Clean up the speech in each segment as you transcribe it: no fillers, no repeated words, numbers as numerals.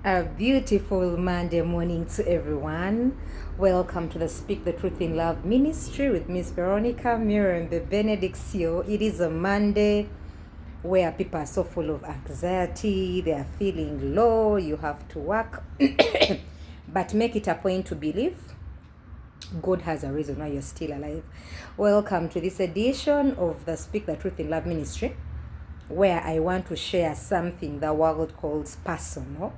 A beautiful Monday morning to everyone. Welcome to the Speak the Truth in Love ministry with Miss Veronica Miriam the Benedictio. It is a Monday where people are so full of anxiety, they are feeling low, you have to work. But make it a point to believe God has a reason why you're still alive. Welcome to this edition of the Speak the Truth in Love ministry, where I want to share something the world calls personal.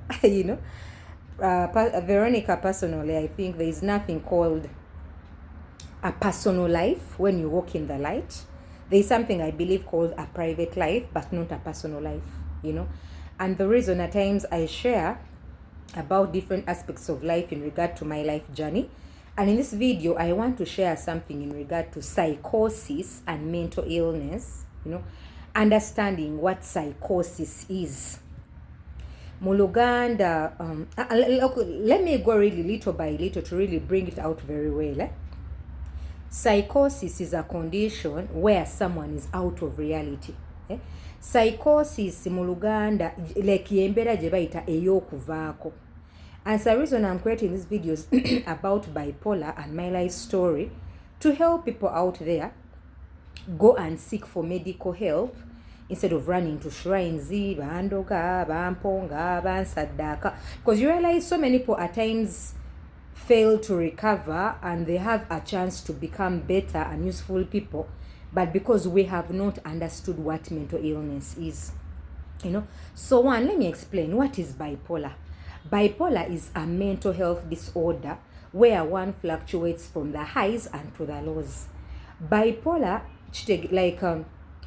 Veronica, personally, I think there is nothing called a personal life when you walk in the light. There is something I believe called a private life, but not a personal life, And the reason at times I share about different aspects of life in regard to my life journey. And in this video, I want to share something in regard to psychosis and mental illness, understanding what psychosis is. Muluganda, let me go really little by little to really bring it out very well. Psychosis is a condition where someone is out of reality. Psychosis muluganda like yembera je bayita ey'okuvako. And the reason I'm creating these videos about bipolar and my life story to help people out there go and seek for medical help instead of running to shrines, bandoga, bamponga, bansadaka. Because you realize so many people at times fail to recover and they have a chance to become better and useful people, but because we have not understood what mental illness is, So one, let me explain what is bipolar. Bipolar is a mental health disorder where one fluctuates from the highs and to the lows. Bipolar, like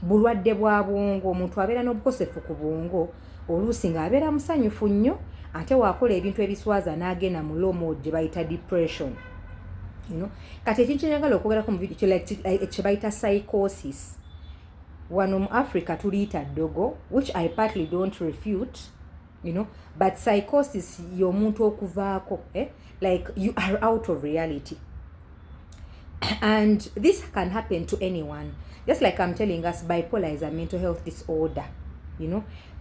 bulwadde bwa bwongo, omuntu abeera n'obukosefu ku bwongo, oluusi ng'abeera musanyufu nnyo ate waakola ebintu ebiswaza n'agenda mu low mode gye bayita depression. Kati ekintu kyenjagala okwogerako mu video kye bayita psychosis. Wano mu Africa tuliyita ddogo, which I partly don't refute, but psychosis y'omuntu okuvaako, like you are out of reality. And this can happen to anyone. Just like I'm telling us, bipolar is a mental health disorder.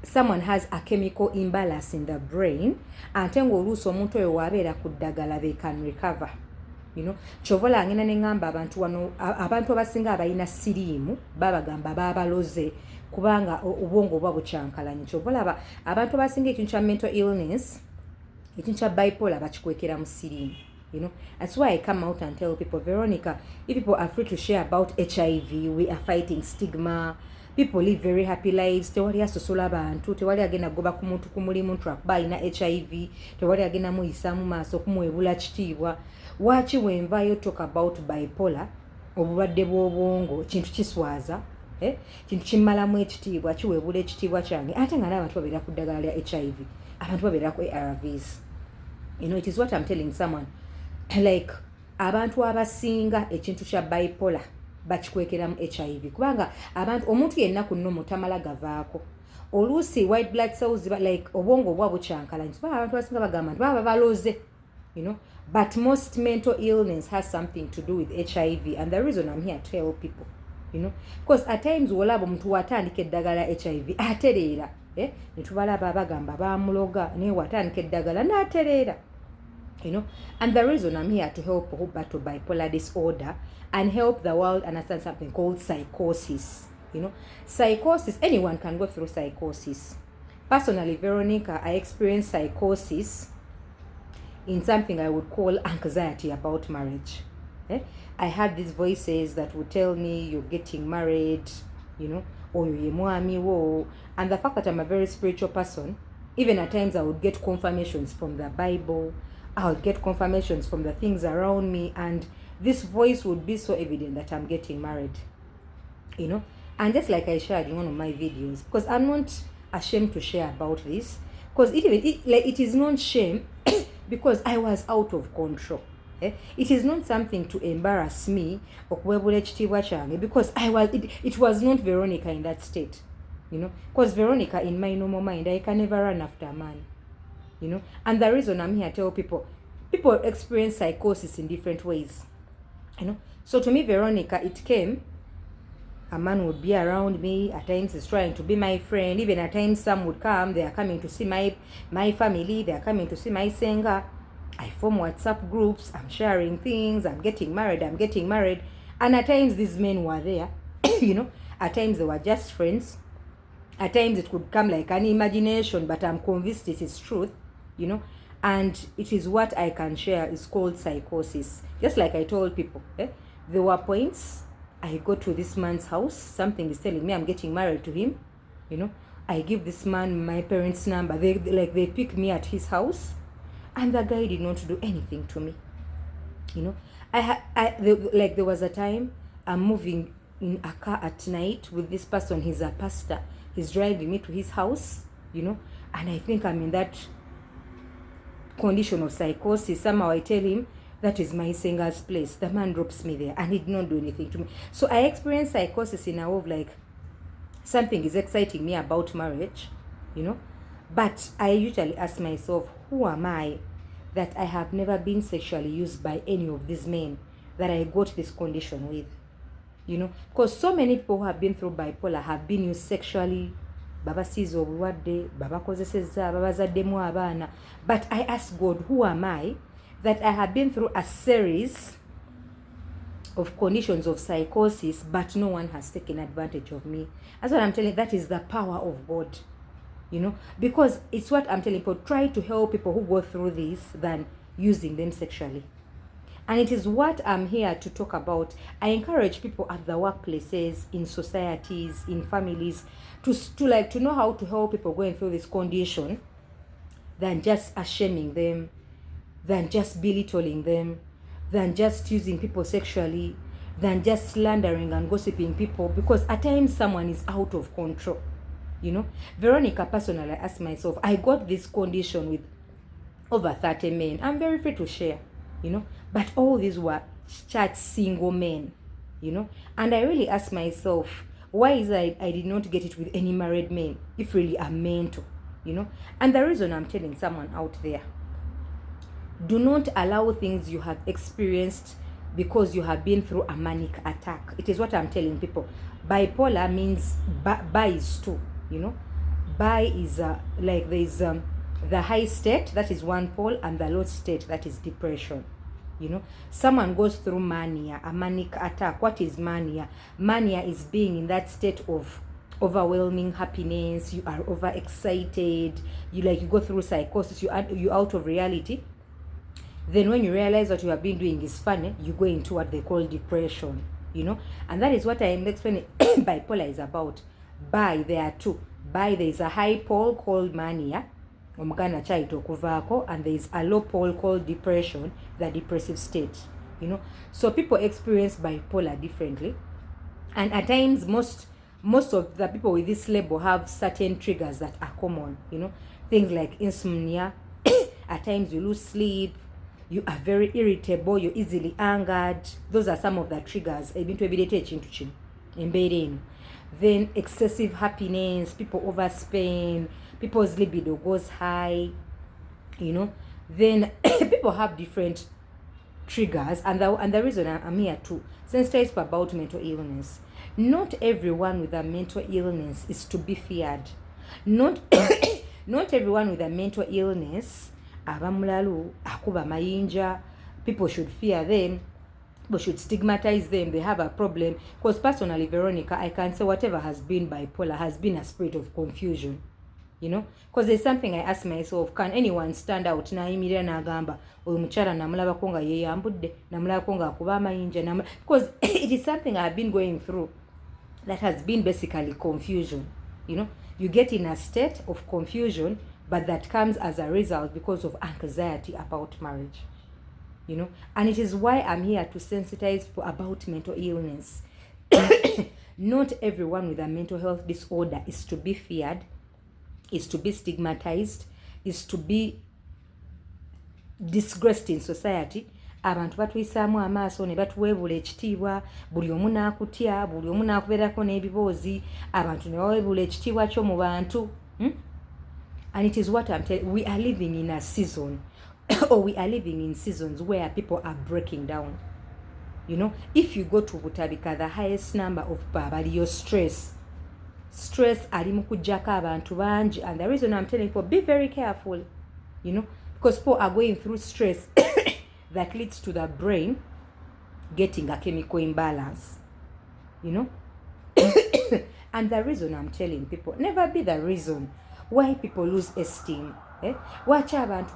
Someone has a chemical imbalance in the brain, and oluusi omuntu oyo wabeera ku ddagala they can recover. Chovola ngena nengamba abantu abasinga abayina siriimu babagamba babaloze kubanga obwongo bwa bucyankalanye. Chovola abantu abasinga ekintu kya mental illness, ekintu kya bipolar bakikwekera mu siriimu. That's why I come out and tell people, Veronica, if people are free to share about HIV, we are fighting stigma. People live very happy lives. Tewali asosola abantu, tewali agenda goba ku muntu kumulimu track by na HIV, tewali agenda muyisa mu maaso kumwebula kitiibwa. Wachi wenvayo talk about bipolar, obulwadde bw'obwongo, kintu kiswaza, kintu kimmalamu ekitiibwa, kiwebula ekitiibwa kyange. Ate nga n'abantu babeera ku ddagala lya HIV, abantu babeera ku ARVs. It is what I'm telling someone. Like abantu abasinga ekintu kya bipolar bakikwekera mu HIV kubanga abantu omuntu yenna ku nnomo tamala gavaako. Oluusi white blood cells like obwongo bwa bucyankalanye. Abantu abasinga bagamba baba baloze, but most mental illness has something to do with HIV, and the reason I'm here to help people, because at times wolaba omuntu watandika eddagala HIV atereera, ne tubalaba bagamba bamuloga ne watandika eddagala n'atereera. And the reason I'm here to help who battle bipolar disorder and help the world understand something called psychosis. Psychosis, anyone can go through psychosis. Personally, Veronica, I experienced psychosis in something I would call anxiety about marriage. I had these voices that would tell me you're getting married, or you're, and the fact that I'm a very spiritual person, even at times I would get confirmations from the Bible. I'll get confirmations from the things around me, and this voice would be so evident that I'm getting married, and just like I shared in one of my videos, because I'm not ashamed to share about this, because it is not shame because I was out of control. It is not something to embarrass me because it was not Veronica in that state, because Veronica in my normal mind, I can never run after a man. And the reason I'm here to tell people experience psychosis in different ways, So to me, Veronica, it came a man would be around me. At times he's trying to be my friend. Even at times some would come. They are coming to see my family. They are coming to see my singer. I form WhatsApp groups. I'm sharing things. I'm getting married. And at times these men were there. At times they were just friends. At times it could come like an imagination, but I'm convinced it is truth. And it is what I can share. It's called psychosis. Just like I told people, there were points I go to this man's house. Something is telling me I'm getting married to him. I give this man my parents' number. They pick me at his house, and the guy did not do anything to me. There was a time I'm moving in a car at night with this person. He's a pastor. He's driving me to his house. And I think I'm in that condition of psychosis. Somehow I tell him that is my singer's place. The man drops me there and he did not do anything to me. So I experience psychosis in a way of like something is exciting me about marriage, but I usually ask myself, who am I that I have never been sexually used by any of these men that I got this condition with? Because so many people who have been through bipolar have been used sexually. Baba sees obulwadde, baba kozesezza, baba zaddemu abaana. But I ask God, who am I that I have been through a series of conditions of psychosis, but no one has taken advantage of me? That's what I'm telling you. That is the power of God. Because it's what I'm telling people. Try to help people who go through this than using them sexually. And it is what I'm here to talk about. I encourage people at the workplaces, in societies, in families, to know how to help people going through this condition than just shaming them, than just belittling them, than just using people sexually, than just slandering and gossiping people, because at times someone is out of control. Veronica, personally, I asked myself, I got this condition with over 30 men. I'm very free to share, but all these were church single men, and I really asked myself, why is I did not get it with any married men if really I'm meant to, and the reason I'm telling someone out there, do not allow things you have experienced because you have been through a manic attack. It is what I'm telling people. Bipolar means bi is two, Bi is like there is the high state, that is one pole, and the low state, that is depression. Someone goes through mania, a manic attack. What is mania? Mania is being in that state of overwhelming happiness. You are overexcited. You go through psychosis. You out of reality. Then when you realize what you have been doing is funny, you go into what they call depression. And that is what I am explaining bipolar is about. There are two. There is a high pole called mania, omuganda kyayita Okuvakko, and there is a low pole called depression, the depressive state. So people experience bipolar differently, and at times most of the people with this label have certain triggers that are common. Things like insomnia. At times you lose sleep, you are very irritable, you're easily angered. Those are some of the triggers. Then excessive happiness, people overspend, people's libido goes high, Then people have different triggers, and the reason I'm here to sensitize about mental illness. Not everyone with a mental illness is to be feared. Not everyone with a mental illness, abamulalu, akuba mayinja, people should fear them. People should stigmatize them. They have a problem. Because personally, Veronica, I can say whatever has been bipolar has been a spirit of confusion. Because there's something I ask myself, can anyone stand out na imirira na gamba oyo mukyala namulabako nga yeyambudde, namulabako nga akuba amayinja, because it is something I've been going through that has been basically confusion. You get in a state of confusion, but that comes as a result because of anxiety about marriage. And it is why I'm here to sensitize people about mental illness. Not everyone with a mental health disorder is to be feared, is to be stigmatized, is to be disgraced in society. Abantu batwisaamu amaaso ne batuweebula ekitiibwa, buli omu n'akutya, buli omu n'akubeerako n'ebiboozi, abantu ne baweebula ekitiibwa kyo mu bantu. And it is what I'm telling you. We are living in a season, or we are living in seasons where people are breaking down. You know, if you go to Butabika, the highest number of your stress ali mukujjako abantu bangi, and the reason I'm telling people, be very careful, you know, because people are going through stress that leads to the brain getting a chemical imbalance, you know. And the reason I'm telling people, never be the reason why people lose esteem. Waki abantu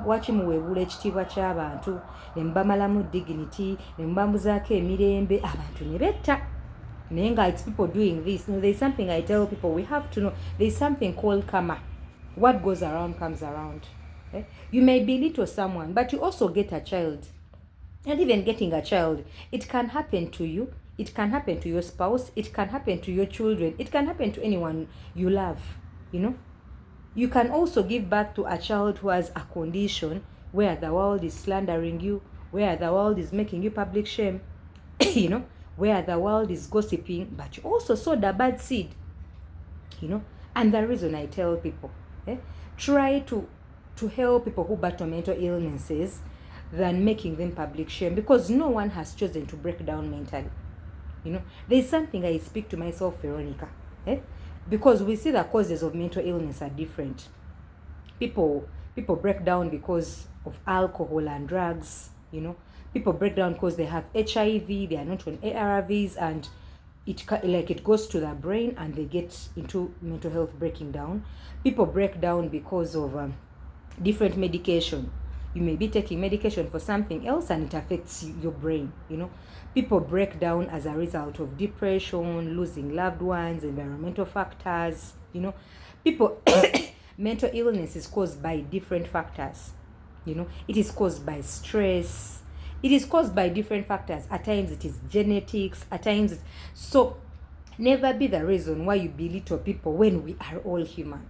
waki muweebula ekitiibwa ky'abantu ne mbamalamu dignity ne mbambuzaako emirembe, abantu ne betta. Nenga, it's people doing this. No, there's something I tell people, we have to know. There's something called karma. What goes around comes around. You may belittle someone, but you also get a child. And even getting a child, it can happen to you. It can happen to your spouse. It can happen to your children. It can happen to anyone you love, you know. You can also give birth to a child who has a condition where the world is slandering you, where the world is making you public shame, you know, where the world is gossiping, but you also sowed a bad seed, you know. And the reason I tell people, try to help people who battle mental illnesses than making them public shame, because no one has chosen to break down mentally, you know. There's something I speak to myself, Veronica, because we see the causes of mental illness are different. People break down because of alcohol and drugs, you know. People break down because they have HIV, they are not on ARVs, and it goes to the brain and they get into mental health breaking down. People break down because of different medication. You may be taking medication for something else and it affects your brain, you know. People break down as a result of depression, losing loved ones, environmental factors, you know. People, mental illness is caused by different factors, you know. It is caused by stress. It is caused by different factors. At times it is genetics, at times it's... So never be the reason why you belittle people when we are all human,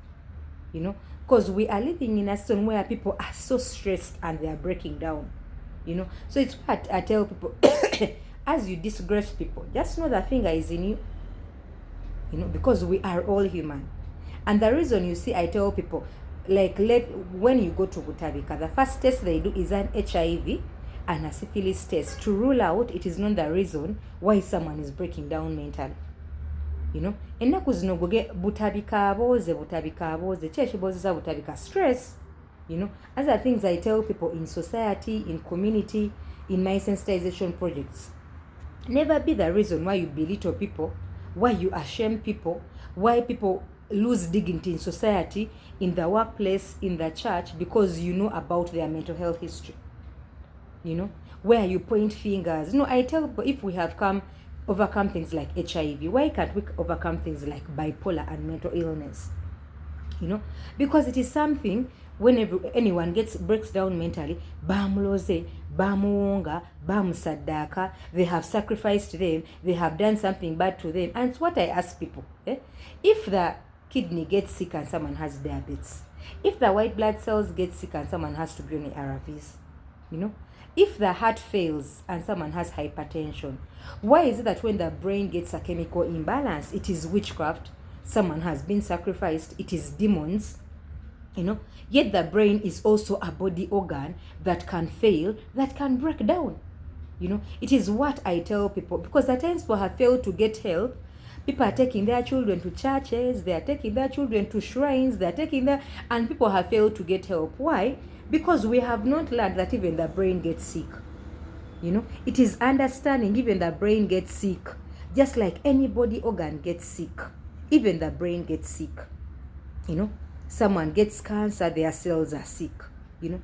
you know. Because we are living in a zone where people are so stressed and they are breaking down, you know. So it's what I tell people, as you disgrace people, just know the finger is in you, you know, because we are all human. And the reason you see I tell people, like, when you go to Butabika, the first test they do is an HIV and a syphilis test to rule out it is not the reason why someone is breaking down mentally, you know. Ennaku zino butabika abooze kyekibozesa butabika stress, you know. Other things I tell people in society, in community, in my sensitization projects, never be the reason why you belittle people, why you ashame people, why people lose dignity in society, in the workplace, in the church, because you know about their mental health history, you know, where you point fingers. No, I tell people, if we have overcome things like HIV, why can't we overcome things like bipolar and mental illness, you know? Because it is something, whenever anyone breaks down mentally, bamuloze, bamuwonga, bamusadaka, they have sacrificed them, they have done something bad to them. And it's what I ask people, if the kidney gets sick and someone has diabetes, if the white blood cells get sick and someone has to be on ARVs, you know, if the heart fails and someone has hypertension, why is it that when the brain gets a chemical imbalance, it is witchcraft, someone has been sacrificed, it is demons, you know? Yet the brain is also a body organ that can fail, that can break down, you know? It is what I tell people, because at times people have failed to get help. People are taking their children to churches, they are taking their children to shrines, they are and people have failed to get help. Why? Because we have not learned that even the brain gets sick, you know. It is understanding even the brain gets sick, just like any body organ gets sick, even the brain gets sick, you know. Someone gets cancer, their cells are sick, you know.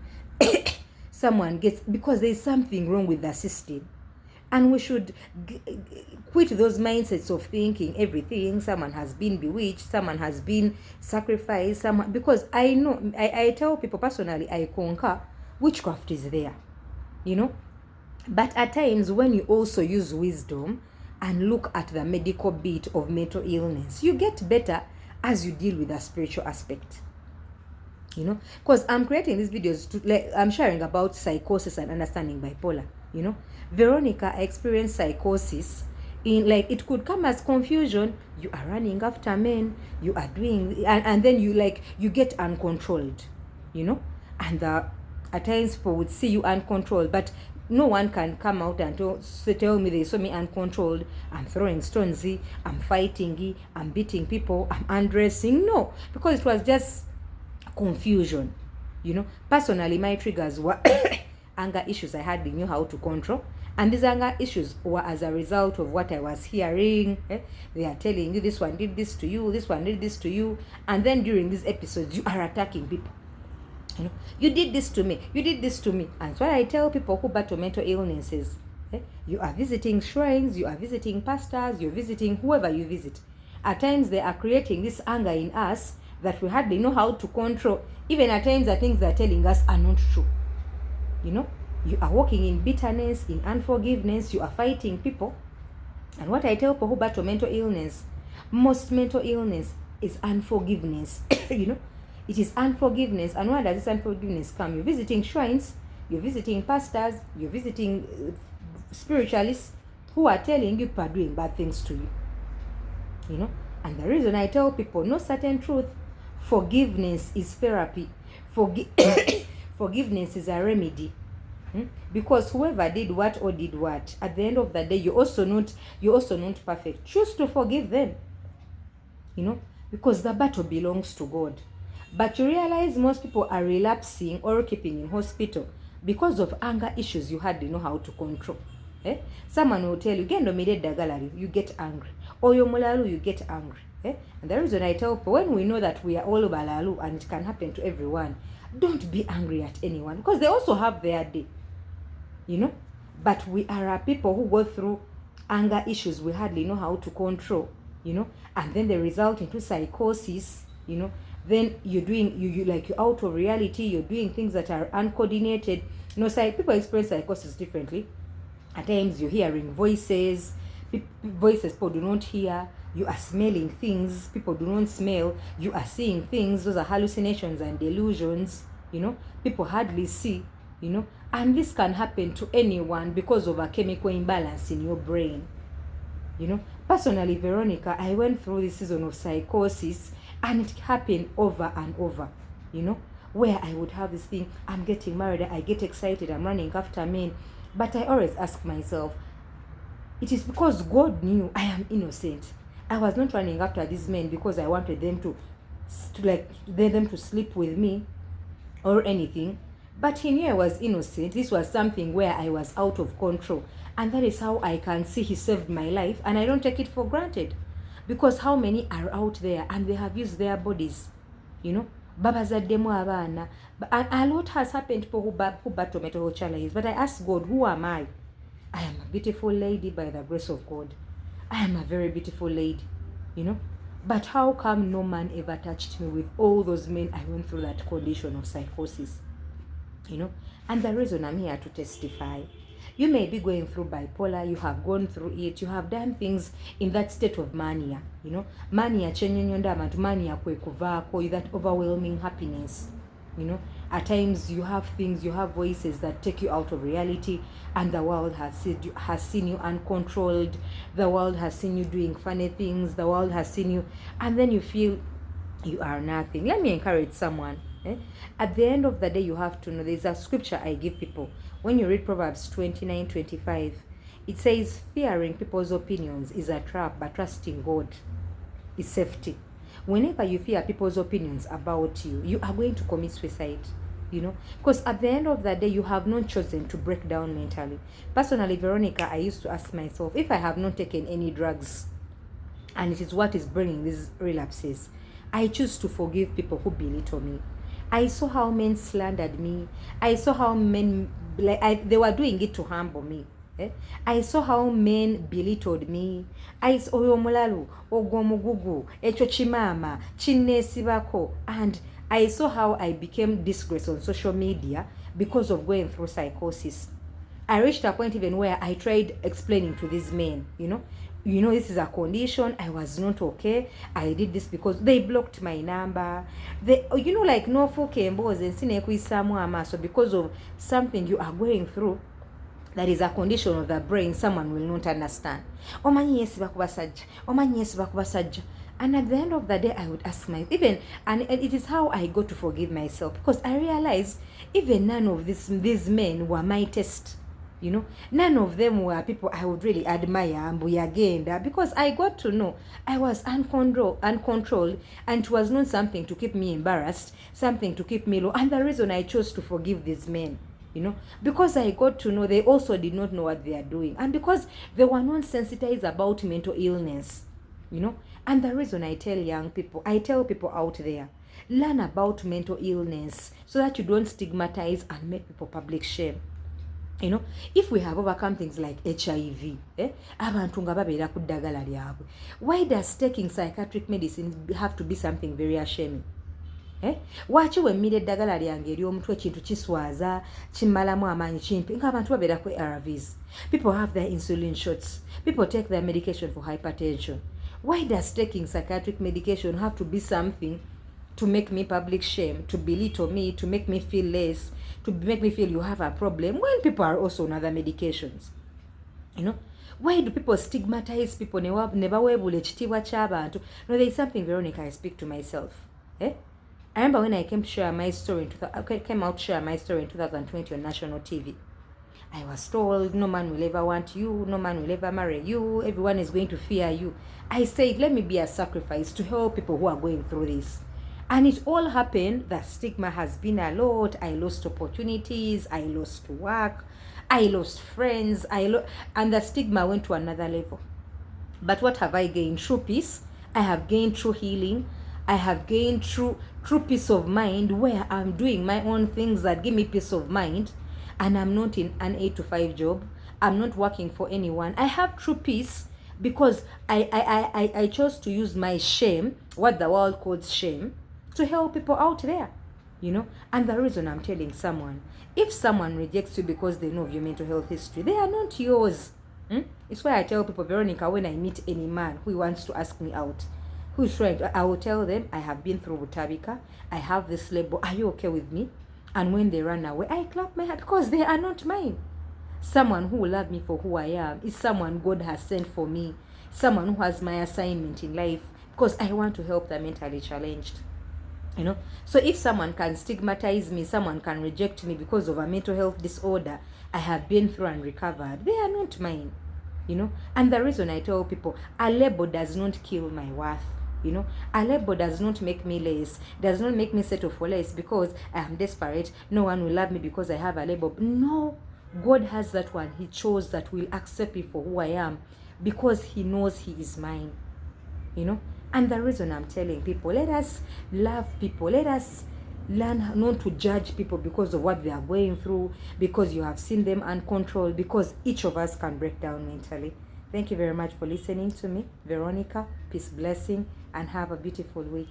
Someone gets, because there is something wrong with the system. And we should quit those mindsets of thinking everything, someone has been bewitched, someone has been sacrificed, because I know, I tell people personally, I concur, witchcraft is there, you know. But at times when you also use wisdom and look at the medical bit of mental illness, you get better as you deal with the spiritual aspect, you know. Because I'm creating these videos to, I'm sharing about psychosis and understanding bipolar, you know. Veronica experienced psychosis in, it could come as confusion. You are running after men, you are doing, and then you get uncontrolled, you know. And at times people would see you uncontrolled, but no one can come out and tell me they saw me uncontrolled. I'm throwing stones, I'm fighting, I'm beating people, I'm undressing. No, because it was just confusion. Personally, my triggers were anger issues I hardly knew how to control. And these anger issues were as a result of what I was hearing. They are telling you, this one did this to you, this one did this to you. And then during these episodes, you are attacking people. You did this to me, you did this to me. And so I tell people who battle mental illnesses, you are visiting shrines, you are visiting pastors, you're visiting whoever you visit. At times they are creating this anger in us that we hardly know how to control. Even at times the things they're telling us are not true. You are walking in bitterness, in unforgiveness, you are fighting people. And what I tell people who battle mental illness, most mental illness is unforgiveness. It is unforgiveness. And where does this unforgiveness come? You're visiting shrines, you're visiting pastors, you're visiting spiritualists who are telling you people are doing bad things to you. And the reason I tell people, no certain truth, forgiveness is therapy. Forgiveness is a remedy. Because whoever did what or did what, at the end of the day, you're also not perfect. Choose to forgive them. Because the battle belongs to God. But you realize most people are relapsing or keeping in hospital because of anger issues you hardly know how to control. Someone will tell you, "Gendo mireda gallery," you get angry. Or your mulalu, you get angry. And the reason I tell people, when we know that we are all balalu and it can happen to everyone, don't be angry at anyone because they also have their day. But we are people who go through anger issues we hardly know how to control, and then they result into psychosis, then you're out of reality, you're doing things that are uncoordinated. People experience psychosis differently. At times you're hearing voices people do not hear, you are smelling things people do not smell, you are seeing things, those are hallucinations and delusions, people hardly see, and this can happen to anyone because of a chemical imbalance in your brain. Personally, Veronica, I went through this season of psychosis and it happened over and over, where I would have this thing, I'm getting married, I get excited, I'm running after men, but I always ask myself, it is because God knew I am innocent. I was not running after these men because I wanted them to sleep with me or anything. But he knew I was innocent. This was something where I was out of control. And that is how I can see he saved my life. And I don't take it for granted. Because how many are out there and they have used their bodies? Babazaddemu abana. And a lot has happened to people who battle mental challenges. But I asked God, who am I? I am a beautiful lady by the grace of God. I am a very beautiful lady. But how come no man ever touched me with all those men I went through that condition of psychosis? And the reason I'm here to testify, you may be going through bipolar, you have gone through it, you have done things in that state of mania, mania chenyenyondama, mania Okuvakko, that overwhelming happiness, at times you have things, you have voices that take you out of reality, and the world has seen you uncontrolled, the world has seen you doing funny things, the world has seen you, and then you feel you are nothing. Let me encourage someone. At the end of the day, you have to know, there's a scripture I give people. When you read Proverbs 29:25, it says, fearing people's opinions is a trap, but trusting God is safety. Whenever you fear people's opinions about you, you are going to commit suicide. Because at the end of the day, you have not chosen to break down mentally. Personally, Veronica, I used to ask myself, if I have not taken any drugs and it is what is bringing these relapses, I choose to forgive people who belittle me. I saw how men slandered me. I saw how men, they were doing it to humble me. I saw how men belittled me. I saw oyomulalu, ogomugugu, echo chimama, chinesibako, and I saw how I became disgraced on social media because of going through psychosis. I reached a point even where I tried explaining to these men, this is a condition, I was not okay, I did this because they blocked my number. They, no fukemboze nsine kuisamu amaso because of something you are going through. That is a condition of the brain someone will not understand. Omanyi yesi bakubasajja. And at the end of the day, I would ask and it is how I got to forgive myself, because I realized even none of these men were my test. You know, none of them were people I would really admire and be again, because I got to know I was uncontrolled, and it was not something to keep me embarrassed, something to keep me low. And the reason I chose to forgive these men, you know, because I got to know they also did not know what they are doing, and because they were not sensitized about mental illness, you know. And the reason I tell young people, I tell people out there, learn about mental illness so that you don't stigmatize and make people public shame. You know, if we have overcome things like HIV, abantu nga babeera ku ddagala lyabwe, why does taking psychiatric medicine have to be something very ashaming? Waki wemmira eddagala lyange ery'omutwe ekintu kiswaza kimmalamu amaanyi kimpi ng'abantu babeera ku ARVs? People have their insulin shots, people take their medication for hypertension. Why does taking psychiatric medication have to be something to make me public shame, to belittle me, to make me feel less, to make me feel you have a problem, when people are also on other medications? You know, why do people stigmatize people? Never weebula ekitiibwa ky'abantu. No, there is something, Veronica, I speak to myself. I remember when I came to share my story in 2020 on national TV. I was told no man will ever want you, no man will ever marry you, everyone is going to fear you. I said, let me be a sacrifice to help people who are going through this. And it all happened. The stigma has been a lot. I lost opportunities, I lost work, I lost friends, and the stigma went to another level. But what have I gained? True peace. I have gained true healing. I have gained true peace of mind, where I'm doing my own things that give me peace of mind, and I'm not in an 8-to-5 job. I'm not working for anyone. I have true peace because I chose to use my shame, what the world calls shame, to help people out there, you know. And the reason I'm telling someone, if someone rejects you because they know of your mental health history, they are not yours. It's why I tell people, Veronica, when I meet any man who wants to ask me out, who's trying to, I will tell them, I have been through Butabika, I have this label, are you okay with me? And when they run away, I clap my hand because they are not mine. Someone who will love me for who I am is someone God has sent for me, someone who has my assignment in life, because I want to help the mentally challenged. You know, so if someone can stigmatize me, someone can reject me because of a mental health disorder I have been through and recovered, they are not mine, you know. And the reason I tell people, a label does not kill my worth, you know. A label does not make me less, does not make me settle for less because I am desperate, no one will love me because I have a label. No, God has that one. He chose that will accept me for who I am because he knows he is mine, you know. And the reason I'm telling people, let us love people. Let us learn not to judge people because of what they are going through, because you have seen them uncontrolled, because each of us can break down mentally. Thank you very much for listening to me, Veronica. Peace, blessing, and have a beautiful week.